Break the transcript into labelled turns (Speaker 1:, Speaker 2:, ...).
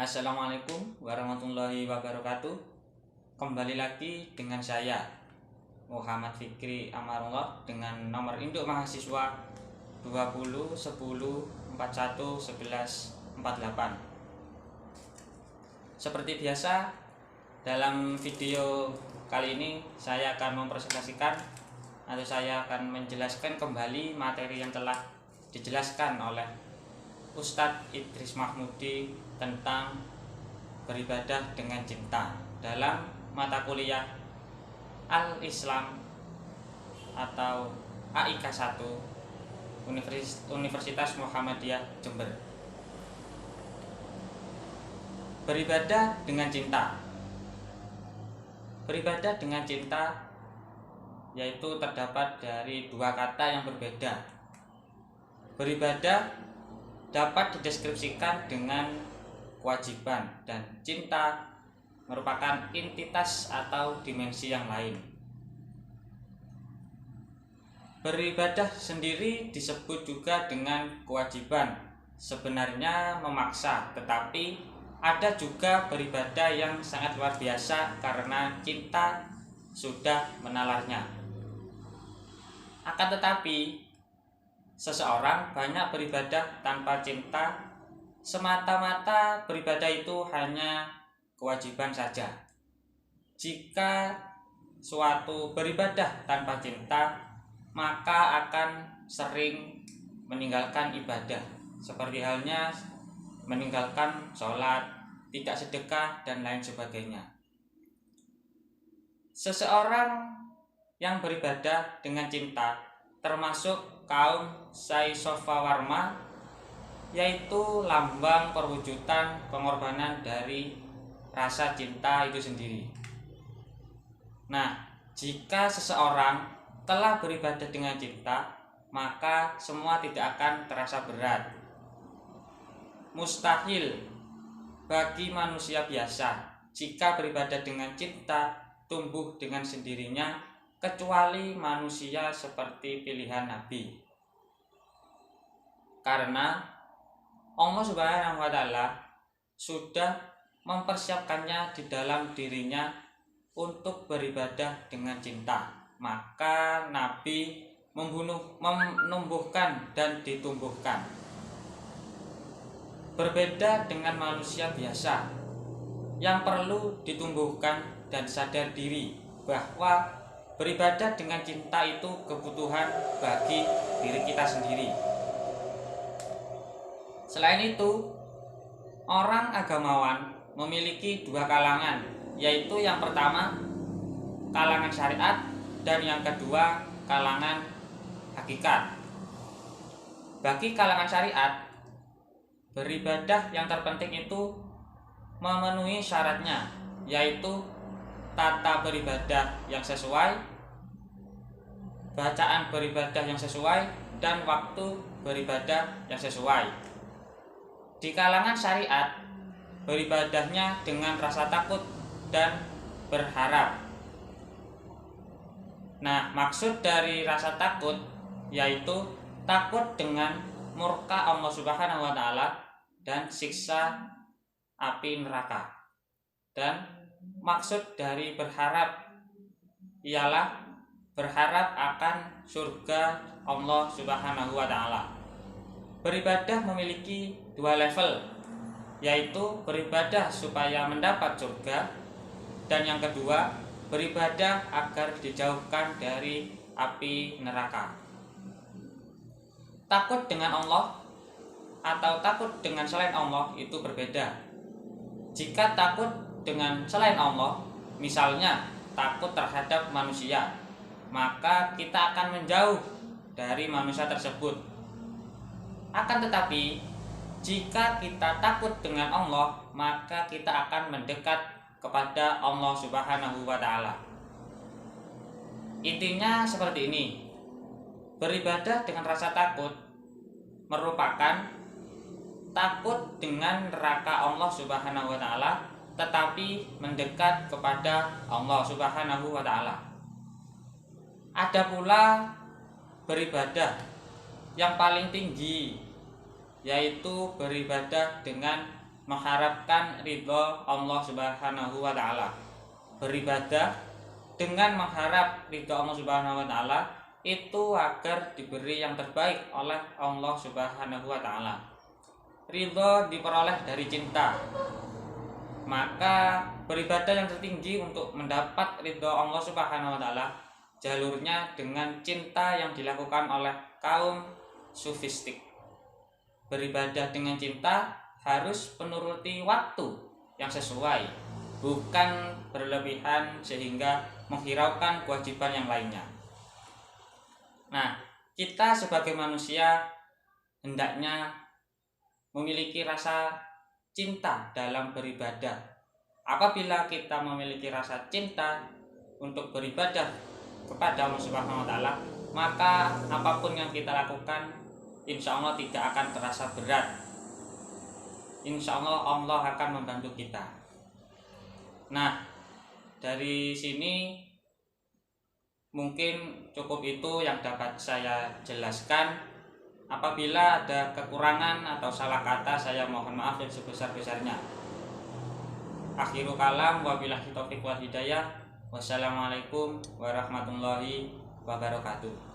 Speaker 1: Assalamualaikum warahmatullahi wabarakatuh. Kembali lagi dengan saya Muhammad Fikri Amarullah dengan nomor induk mahasiswa 20 10 41 11 48. Seperti biasa, dalam video kali ini saya akan mempresentasikan atau saya akan menjelaskan kembali materi yang telah dijelaskan oleh Ustadz Idris Mahmudi tentang beribadah dengan cinta dalam mata kuliah Al-Islam atau AIK 1 Universitas Muhammadiyah Jember. Beribadah dengan cinta. Beribadah dengan cinta yaitu terdapat dari dua kata yang berbeda. Beribadah dapat dideskripsikan dengan kewajiban dan cinta merupakan entitas atau dimensi yang lain. Beribadah sendiri disebut juga dengan kewajiban, sebenarnya memaksa, tetapi ada juga beribadah yang sangat luar biasa karena cinta sudah menalarnya. Akan tetapi seseorang banyak beribadah tanpa cinta, semata-mata beribadah itu hanya kewajiban saja. Jika suatu beribadah tanpa cinta, maka akan sering meninggalkan ibadah, seperti halnya meninggalkan sholat, tidak sedekah, dan lain sebagainya. Seseorang yang beribadah dengan cinta termasuk kaum Saishofawarma, yaitu lambang perwujudan pengorbanan dari rasa cinta itu sendiri. Nah, jika seseorang telah beribadah dengan cinta, maka semua tidak akan terasa berat. Mustahil bagi manusia biasa jika beribadah dengan cinta tumbuh dengan sendirinya, kecuali manusia seperti pilihan Nabi. Karena Allah Subhanahu wa Ta'ala sudah mempersiapkannya di dalam dirinya untuk beribadah dengan cinta. Maka Nabi menumbuhkan dan ditumbuhkan. Berbeda dengan manusia biasa yang perlu ditumbuhkan dan sadar diri bahwa beribadah dengan cinta itu kebutuhan bagi diri kita sendiri. Selain itu, orang agamawan memiliki dua kalangan, yaitu yang pertama kalangan syariat dan yang kedua kalangan hakikat. Bagi kalangan syariat, beribadah yang terpenting itu memenuhi syaratnya, yaitu tata beribadah yang sesuai, bacaan beribadah yang sesuai, dan waktu beribadah yang sesuai. Di kalangan syariat, beribadahnya dengan rasa takut dan berharap. Nah, maksud dari rasa takut yaitu takut dengan murka Allah Subhanahu wa Ta'ala dan siksa api neraka. Dan maksud dari berharap ialah berharap akan surga Allah Subhanahu wa Ta'ala. Beribadah memiliki dua level, yaitu beribadah supaya mendapat surga, dan yang kedua beribadah agar dijauhkan dari api neraka. Takut dengan Allah atau takut dengan selain Allah itu berbeda. Jika takut dengan selain Allah, misalnya takut terhadap manusia, maka kita akan menjauh dari manusia tersebut. Akan tetapi, jika kita takut dengan Allah, maka kita akan mendekat kepada Allah Subhanahu wa Ta'ala. Intinya seperti ini. Beribadah dengan rasa takut merupakan takut dengan neraka Allah Subhanahu wa Ta'ala, tetapi mendekat kepada Allah Subhanahu wa Ta'ala. Ada pula beribadah yang paling tinggi, yaitu beribadah dengan mengharapkan ridho Allah Subhanahu wa taala. Beribadah dengan mengharap ridho Allah Subhanahu wa taala itu agar diberi yang terbaik oleh Allah Subhanahu wa taala. Ridho diperoleh dari cinta. Maka beribadah yang tertinggi untuk mendapat ridho Allah Subhanahu wa taala jalurnya dengan cinta yang dilakukan oleh kaum sufistik. Beribadah dengan cinta harus menuruti waktu yang sesuai, bukan berlebihan sehingga menghiraukan kewajiban yang lainnya. Nah, kita sebagai manusia hendaknya memiliki rasa cinta dalam beribadah. Apabila kita memiliki rasa cinta untuk beribadah kepada Allah Subhanahu wa taala, maka apapun yang kita lakukan insya Allah tidak akan terasa berat. Insya Allah Allah akan membantu kita. Nah, dari sini mungkin cukup itu yang dapat saya jelaskan. Apabila ada kekurangan atau salah kata, saya mohon maaf yang sebesar-besarnya. Akhiru kalam, wabillahi taufiq wal hidayah. Wassalamualaikum warahmatullahi wabarakatuh.